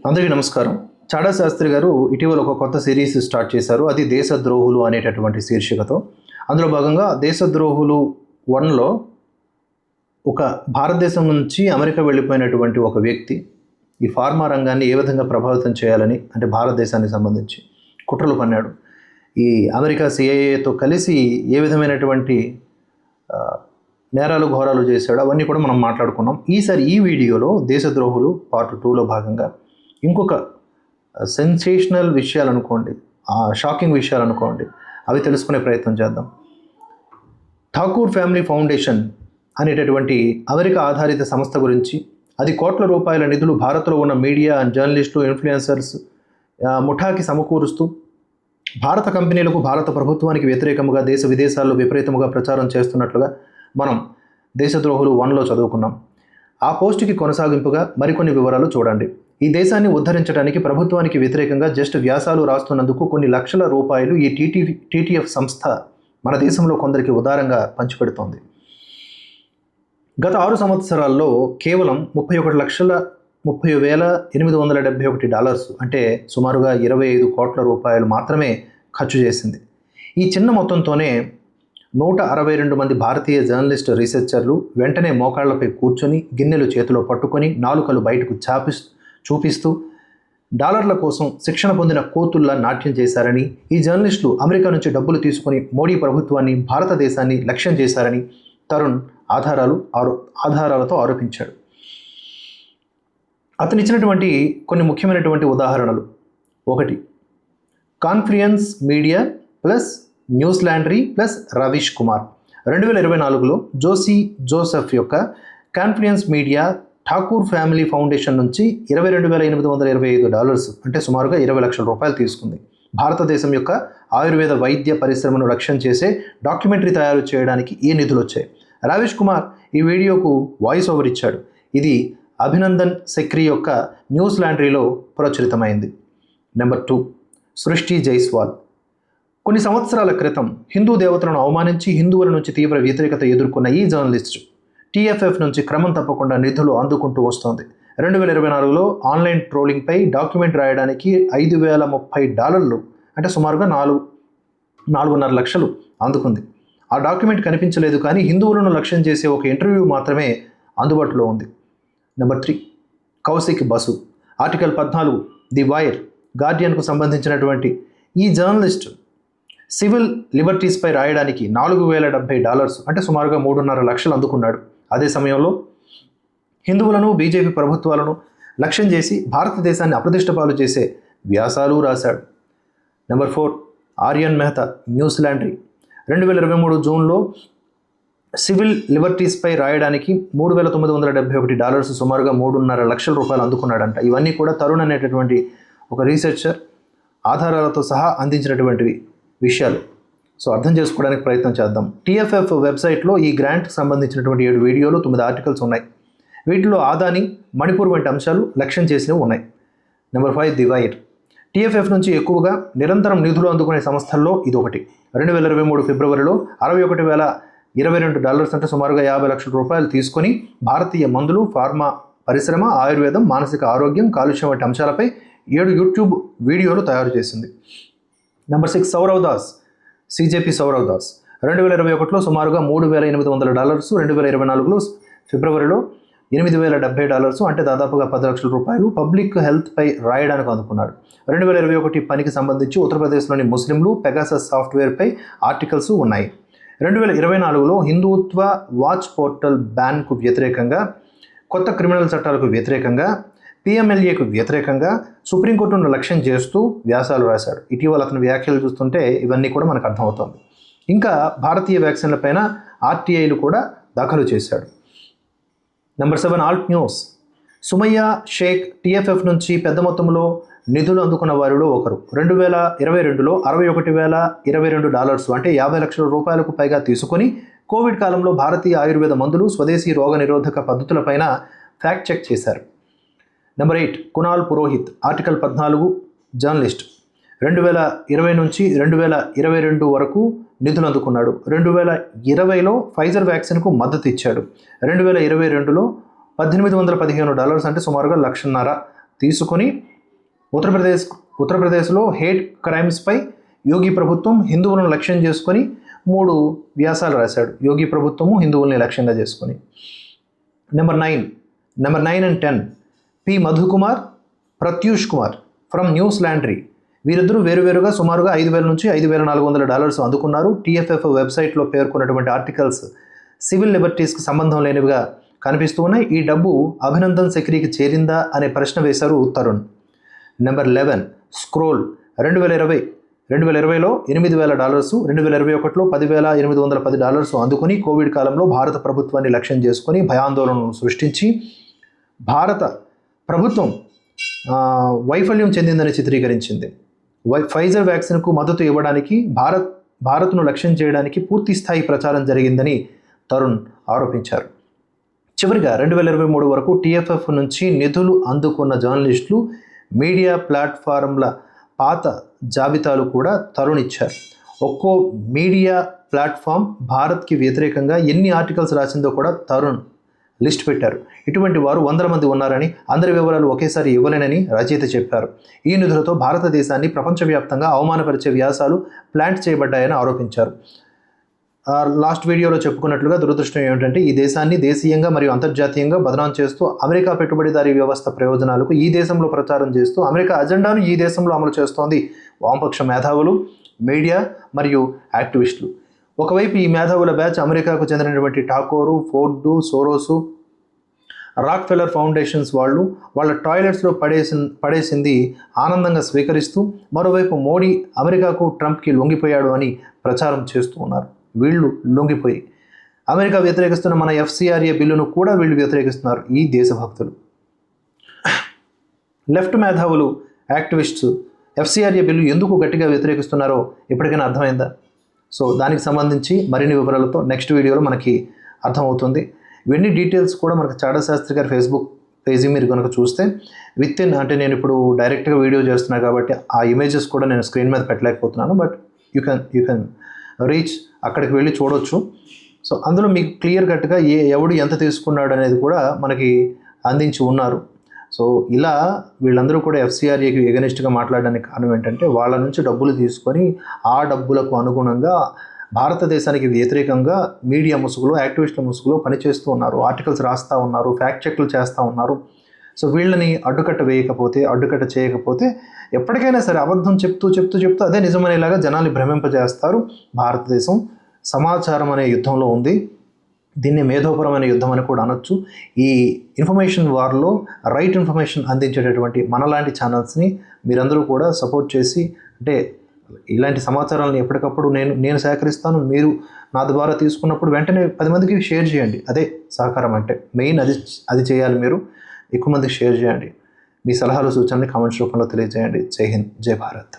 అందరికీ నమస్కారం. చాడా శాస్త్రి గారు ఇటీవల ఒక కొత్త సిరీస్ స్టార్ట్ చేశారు. అది దేశద్రోహులు అనేటటువంటి శీర్షికతో. అందులో భాగంగా దేశద్రోహులు 1లో ఒక భారతదేశం నుంచి అమెరికా వెళ్ళిపోయినటువంటి ఒక వ్యక్తి ఈ ఫార్మా రంగాన్ని ఏ విధంగా ప్రభావితం చేయాలని, అంటే భారతదేశానికి సంబంధించి కుట్రలు పన్నాడు. ఈ అమెరికా సిఐఏతో కలిసి ఏ విధమైనటువంటి నేరాలు ఘోరాలు చేశాడు, అవన్నీ కూడా మనం మాట్లాడుకున్నాం. ఈసారి ఈ వీడియోలో దేశద్రోహులు పార్ట్ 2లో భాగంగా ఇంకొక సెన్సేషనల్ విషయాలు అనుకోండి, షాకింగ్ విషయాలు అనుకోండి, అవి తెలుసుకునే ప్రయత్నం చేద్దాం. ఠాకూర్ ఫ్యామిలీ ఫౌండేషన్ అనేటటువంటి అమెరికా ఆధారిత సంస్థ గురించి, అది కోట్ల రూపాయల నిధులు భారత్లో ఉన్న మీడియా, జర్నలిస్టులు, ఇన్ఫ్లుయెన్సర్స్ ముఠాకి సమకూరుస్తూ భారత కంపెనీలకు, భారత ప్రభుత్వానికి వ్యతిరేకంగా దేశ విదేశాల్లో విపరీతముగా ప్రచారం చేస్తున్నట్లుగా మనం దేశద్రోహులు 1లో చదువుకున్నాం. ఆ పోస్టుకి కొనసాగింపుగా మరికొన్ని వివరాలు చూడండి. ఈ దేశాన్ని ఉద్ధరించడానికి ప్రభుత్వానికి వ్యతిరేకంగా జస్ట్ వ్యాసాలు రాస్తున్నందుకు కొన్ని లక్షల రూపాయలు ఈ టీటీఎఫ్ సంస్థ మన దేశంలో కొందరికి ఉదారంగా పంచిపెడుతోంది. గత 6 సంవత్సరాల్లో కేవలం $30,30,871 అంటే సుమారుగా 25 కోట్ల రూపాయలు మాత్రమే ఖర్చు చేసింది. ఈ చిన్న మొత్తంతోనే 162 మంది భారతీయ జర్నలిస్ట్, రీసెర్చర్లు వెంటనే మోకాళ్లపై కూర్చొని, గిన్నెలు చేతిలో పట్టుకొని, నాలుకలు బయటకు చూపిస్తూ డాలర్ల కోసం శిక్షణ పొందిన కోతుల్లా నాట్యం చేశారని, ఈ జర్నలిస్టులు అమెరికా నుంచి డబ్బులు తీసుకుని మోడీ ప్రభుత్వాన్ని, భారతదేశాన్ని లక్ష్యం చేశారని తరుణ్ ఆధారాలతో ఆరోపించాడు. అతనిచ్చినటువంటి కొన్ని ముఖ్యమైనటువంటి ఉదాహరణలు: 1, confluence media plus news laundry plus Ravish Kumar. 2024లో జోసెఫ్ యొక్క confluence media Thakur family foundation నుంచి $22,825 అంటే సుమారుగా 20 లక్షల రూపాయలు తీసుకుంది. భారతదేశం యొక్క ఆయుర్వేద వైద్య పరిశ్రమను రక్షణ చేసే డాక్యుమెంటరీ తయారు చేయడానికి ఈ నిధులు వచ్చాయి. రవీష్ కుమార్ ఈ వీడియోకు వాయిస్ ఓవర్ ఇచ్చాడు. ఇది అభినందన్ సెక్రీ యొక్క న్యూస్ లాండ్రీలో ప్రచురితమైంది. నెంబర్ 2, సృష్టి జైస్వాల్. కొన్ని సంవత్సరాల క్రితం హిందూ దేవతలను అవమానించి హిందువుల నుంచి తీవ్ర వ్యతిరేకత ఎదుర్కొన్న ఈ జర్నలిస్టు టీఎఫ్ఎఫ్ నుంచి క్రమం తప్పకుండా నిధులు అందుకుంటూ వస్తోంది. 2024లో ఆన్లైన్ ట్రోలింగ్పై డాక్యుమెంట్ రాయడానికి $5,030 అంటే సుమారుగా 4.5 లక్షలు అందుకుంది. ఆ డాక్యుమెంట్ కనిపించలేదు, కానీ హిందువులను లక్ష్యం చేసే ఒక ఇంటర్వ్యూ మాత్రమే అందుబాటులో ఉంది. Number 3, Kaushik Basu. Article 14, the wire, గార్డియన్కు సంబంధించినటువంటి ఈ జర్నలిస్ట్ సివిల్ లిబర్టీస్పై రాయడానికి $4,070 అంటే సుమారుగా 3.5 లక్షలు అందుకున్నాడు. అదే సమయంలో హిందువులను, బీజేపీ ప్రభుత్వాలను లక్ష్యం చేసి భారతదేశాన్ని అప్రతిష్టపాలు చేసే వ్యాసాలు రాశాడు. Number 4, Aryan Mehta, news laundry. 2023 జూన్లో సివిల్ లిబర్టీస్పై రాయడానికి $3,971 సుమారుగా 3.5 లక్షల రూపాయలు అందుకున్నాడంట. ఇవన్నీ కూడా తరుణ్ అనేటటువంటి ఒక రీసెర్చర్ ఆధారాలతో సహా అందించినటువంటివి విషయాలు. సో అర్థం చేసుకోవడానికి ప్రయత్నం చేద్దాం. టీఎఫ్ఎఫ్ వెబ్సైట్లో ఈ గ్రాంట్కి సంబంధించినటువంటి 7 వీడియోలు, 9 ఆర్టికల్స్ ఉన్నాయి. వీటిలో ఆదాని, మణిపూర్ వంటి అంశాలు లక్ష్యం చేసినవి ఉన్నాయి. Number 5, the wire. టీఎఫ్ఎఫ్ నుంచి ఎక్కువగా నిరంతరం నిధులు అందుకునే సంస్థల్లో ఇది ఒకటి. 2023 ఫిబ్రవరిలో $61,022 అంటే సుమారుగా 50 లక్షల రూపాయలు తీసుకొని భారతీయ మందులు, ఫార్మా పరిశ్రమ, ఆయుర్వేదం, మానసిక ఆరోగ్యం, కాలుష్యం వంటి అంశాలపై 7 యూట్యూబ్ వీడియోలు తయారు చేసింది. నెంబర్ 6, సౌరవ్ దాస్, సిజేపీ సౌరవ్ దాస్. 2021లో సుమారుగా $3,800, 2024లో ఫిబ్రవరిలో $8,070 అంటే దాదాపుగా 10 లక్షల రూపాయలు పబ్లిక్ హెల్త్పై రాయడానికి అందుకున్నాడు. 2021 పనికి సంబంధించి ఉత్తరప్రదేశ్లోని ముస్లింలు, పెగాసస్ సాఫ్ట్వేర్పై ఆర్టికల్స్ ఉన్నాయి. 2024లో హిందుత్వ వాచ్ పోర్టల్ బ్యాన్కు వ్యతిరేకంగా, కొత్త క్రిమినల్ చట్టాలకు వ్యతిరేకంగా, పిఎంఎల్ఏకు వ్యతిరేకంగా సుప్రీంకోర్టును లక్ష్యం చేస్తూ వ్యాసాలు రాశాడు. ఇటీవల అతని వ్యాఖ్యలు చూస్తుంటే ఇవన్నీ కూడా మనకు అర్థమవుతుంది. ఇంకా భారతీయ వ్యాక్సిన్లపైన ఆర్టీఐలు కూడా దాఖలు చేశాడు. Number 7, Alt News. Sumaiya Shaikh TFF నుంచి పెద్ద మొత్తంలో నిధులు అందుకున్న వారిలో ఒకరు. 2022లో $61,022 అంటే 50 లక్షల రూపాయలకు పైగా తీసుకొని కోవిడ్ కాలంలో భారతీయ ఆయుర్వేద మందులు, స్వదేశీ రోగ నిరోధక పద్ధతులపైన ఫ్యాక్ట్ చెక్ చేశారు. Number 8, Kunal Purohit. Article 14, journalist. 2020 నుంచి 2022 వరకు నిధులు అందుకున్నాడు. 2020లో ఫైజర్ వ్యాక్సిన్కు మద్దతు ఇచ్చాడు. 2022లో $1,815 అంటే సుమారుగా 1,50,000 తీసుకొని ఉత్తరప్రదేశ్లో హేట్ క్రైమ్స్పై యోగి ప్రభుత్వం హిందువులను లక్ష్యం చేసుకొని 3 వ్యాసాలు రాశాడు. యోగి ప్రభుత్వము హిందువుల్ని లక్ష్యంగా చేసుకొని. Number 9 and 10 P Madhukumar, Pratyush Kumar from news laundry. వీరిద్దరూ వేరువేరుగా సుమారుగా $5,000 నుంచి $5,400 అందుకున్నారు. TFF వెబ్సైట్లో పేర్కొన్నటువంటి ఆర్టికల్స్ సివిల్ లిబర్టీస్కి సంబంధం లేనివిగా కనిపిస్తూ ఉన్నాయి. ఈ డబ్బు అభినందన్ సిక్రీకి చేరిందా అనే ప్రశ్న వేశారు తరుణ్. Number 11 scroll. 2020లో $8,000, 2021లో $10,810 అందుకుని కోవిడ్ కాలంలో భారత ప్రభుత్వాన్ని లక్ష్యం చేసుకొని భయాందోళనలు సృష్టించి భారత ప్రభుత్వం వైఫల్యం చెందిందని చిత్రీకరించింది. ఫైజర్ వ్యాక్సిన్కు మద్దతు ఇవ్వడానికి భారత్ను లక్ష్యం చేయడానికి పూర్తి స్థాయి ప్రచారం జరిగిందని తరుణ్ ఆరోపించారు. చివరిగా 2023 వరకు TFF నుంచి నిధులు అందుకున్న జర్నలిస్టులు, మీడియా ప్లాట్ఫారంల పాత జాబితాలు కూడా తరుణ్ ఇచ్చారు. ఒక్కో మీడియా ప్లాట్ఫామ్ భారత్కి వ్యతిరేకంగా ఎన్ని ఆర్టికల్స్ రాసిందో కూడా తరుణ్ లిస్ట్ పెట్టారు. ఇటువంటి వారు 100 మంది ఉన్నారని, అందరి వివరాలు ఒకేసారి ఇవ్వలేనని రచయిత చెప్పారు. ఈ నిధులతో భారతదేశాన్ని ప్రపంచవ్యాప్తంగా అవమానపరిచే వ్యాసాలు ప్లాంట్ చేయబడ్డాయని ఆరోపించారు. లాస్ట్ వీడియోలో చెప్పుకున్నట్లుగా దురదృష్టం ఏమిటంటే ఈ దేశాన్ని దేశీయంగా మరియు అంతర్జాతీయంగా బదనాం చేస్తూ అమెరికా పెట్టుబడిదారీ వ్యవస్థ ప్రయోజనాలకు ఈ దేశంలో ప్రచారం చేస్తూ అమెరికా అజెండాను ఈ దేశంలో అమలు చేస్తోంది వామపక్ష మేధావులు, మీడియా మరియు యాక్టివిస్టులు. ఒకవైపు ఈ మేధావుల బ్యాచ్ అమెరికాకు చెందినటువంటి ఠాకూరు, ఫోర్డు, సోరోసు, రాక్ ఫెల్లర్ ఫౌండేషన్స్ వాళ్ళ టాయిలెట్స్లో పడేసింది ఆనందంగా స్వీకరిస్తూ, మరోవైపు మోడీ అమెరికాకు, ట్రంప్కి లొంగిపోయాడు అని ప్రచారం చేస్తూ ఉన్నారు. వీళ్ళు లొంగిపోయి అమెరికా వ్యతిరేకిస్తున్న మన FCRA బిల్లును కూడా వీళ్ళు వ్యతిరేకిస్తున్నారు. ఈ దేశభక్తులు లెఫ్ట్ మేధావులు, యాక్టివిస్ట్స్ FCRA బిల్లు ఎందుకు గట్టిగా వ్యతిరేకిస్తున్నారో ఇప్పటికైనా అర్థమైందా? సో దానికి సంబంధించి మరిన్ని వివరాలతో నెక్స్ట్ వీడియోలో మనకి అర్థమవుతుంది. ఇవన్నీ డీటెయిల్స్ కూడా మనకు చాడా శాస్త్రి గారి ఫేస్బుక్ పేజీ మీరు కనుక చూస్తే అంటే నేను ఇప్పుడు డైరెక్ట్గా వీడియో చేస్తున్నాను కాబట్టి ఆ ఇమేజెస్ కూడా నేను స్క్రీన్ మీద పెట్టలేకపోతున్నాను. బట్ యూ కెన్ రీచ్, అక్కడికి వెళ్ళి చూడవచ్చు. సో అందులో మీకు క్లియర్ కట్గా ఎవడు ఎంత తీసుకున్నాడు అనేది కూడా మనకి అందించి ఉన్నారు. సో ఇలా వీళ్ళందరూ కూడా FCRAకి ఎగనిస్ట్గా మాట్లాడడానికి కారణం ఏంటంటే వాళ్ళ నుంచి డబ్బులు తీసుకొని ఆ డబ్బులకు అనుగుణంగా భారతదేశానికి వ్యతిరేకంగా మీడియా ముసుగులో, యాక్టివిస్టుల ముసుగులో పనిచేస్తూ ఉన్నారు, ఆర్టికల్స్ రాస్తూ ఉన్నారు, ఫ్యాక్ట్ చెక్లు చేస్తూ ఉన్నారు. సో వీళ్ళని అడ్డుకట్ట చేయకపోతే ఎప్పటికైనా సరే అబద్ధం చెప్తూ అదే నిజమనేలాగా జనాల్ని భ్రమింపజేస్తారు. భారతదేశం సమాచారం అనే యుద్ధంలో ఉంది. దీన్ని మేధోపరమైన యుద్ధం అని కూడా అనొచ్చు. ఈ ఇన్ఫర్మేషన్ వార్లో రైట్ ఇన్ఫర్మేషన్ అందించేటటువంటి మనలాంటి ఛానల్స్ని మీరందరూ కూడా సపోర్ట్ చేసి, అంటే ఇలాంటి సమాచారాలను ఎప్పటికప్పుడు నేను సేకరిస్తాను, మీరు నా ద్వారా తీసుకున్నప్పుడు వెంటనే 10 మందికి షేర్ చేయండి. అదే సహకారం అంటే మెయిన్ అది చేయాలి. మీరు ఎక్కువ మందికి షేర్ చేయండి. మీ సలహాలు, సూచనలు కామెంట్స్ రూపంలో తెలియజేయండి. జై హింద్, జై భారత్.